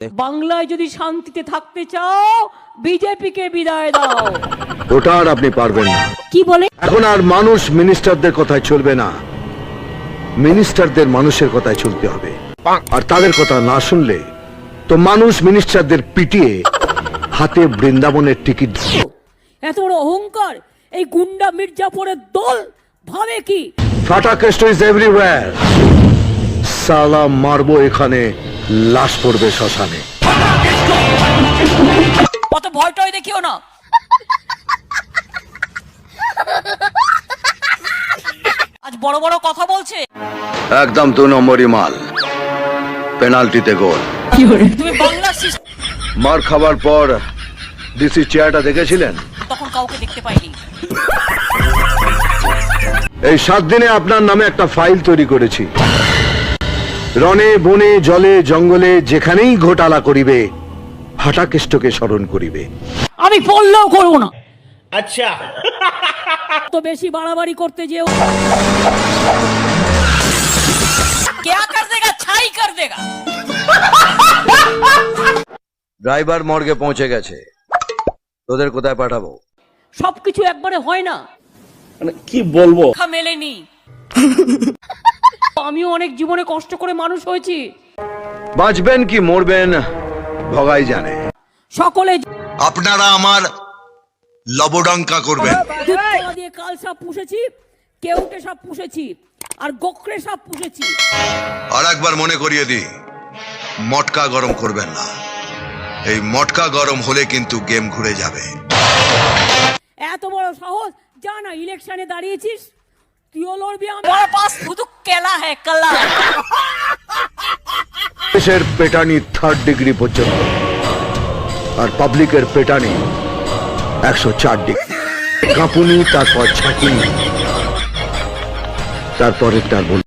বাংলায় যদি শান্তিতে থাকতে চাও বিজেপিকে বিদায় দাও। ওটা আর আপনি পারবেন না। কি বলে? এখন আর মানুষ মিনিস্টারদের কথায় চলবে না, মিনিস্টারদের মানুষের কথায় চলতে হবে। আর তাদের কথা না শুনলে তো মানুষ মিনিস্টারদের পিটিয়ে হাতে বৃন্দাবনের টিকিট। এত বড় অহংকার এই গুন্ডা মির্জাপুরের দল ভাবে কি? ফাটা কেষ্ট ইজ এভরিওয়্যার। সালা মারবো এখানে, লাশ পড়বে শ্মশানে। কত ভয়টয় দেখিও না। আজ বড় বড় কথা বলছে। একদম 2 নম্বরই মাল, পেনাল্টিতে গোল। তুমি বাংলার মার খাবার পর ডিসি চেয়ারটা দেখেছিলেন? তখন কাউকে দেখতে পাইনি। এই 7 দিনে আপনার নামে একটা ফাইল তৈরি করেছি। রণে বনে জলে জঙ্গলে যেখানেই ঘোটালা করিবে ফাটাকেষ্টকে স্মরণ করিবে। আমি বললেও করবো না। अच्छा তো বেশি বাড়াবাড়ি করতে যেও। क्या कर देगा? छाई कर देगा। ড্রাইভার মর্গে পৌঁছে গেছে, তোদের কোথায় পাঠাবো? সবকিছু একবারে হয় না, মানে কি বলবো, মেলেনি। আমিও অনেক জীবনে কষ্ট করে মানুষ হয়েছি। বাঁচবেন কি মরবেন ভগাই জানে। সকলে আপনারা আমার লবডঙ্কা করবেন। দুধতলা দিয়ে কাল সাপ পুষেছি, কেউটে সাপ পুষেছি, আর গোখরে সাপ পুষেছি। আর একবার মনে করিয়ে দিই, মটকা গরম করবেন না। এই মটকা গরম হলে কিন্তু গেম ঘুরে যাবে। এত বড় সাহস, যা না ইলেকশনে দাঁড়িয়েছিস, তুইও লড়বি। আমার পাস শুধু কেলা হ্যায় কালা। দেশের পেটানি 3rd ডিগ্রি পর্যন্ত, আর পাবলিকের পেটানি 104 ডিগ্রি। কাঁপুনি, তারপর ছাঁকুনি, তারপরে তার বল।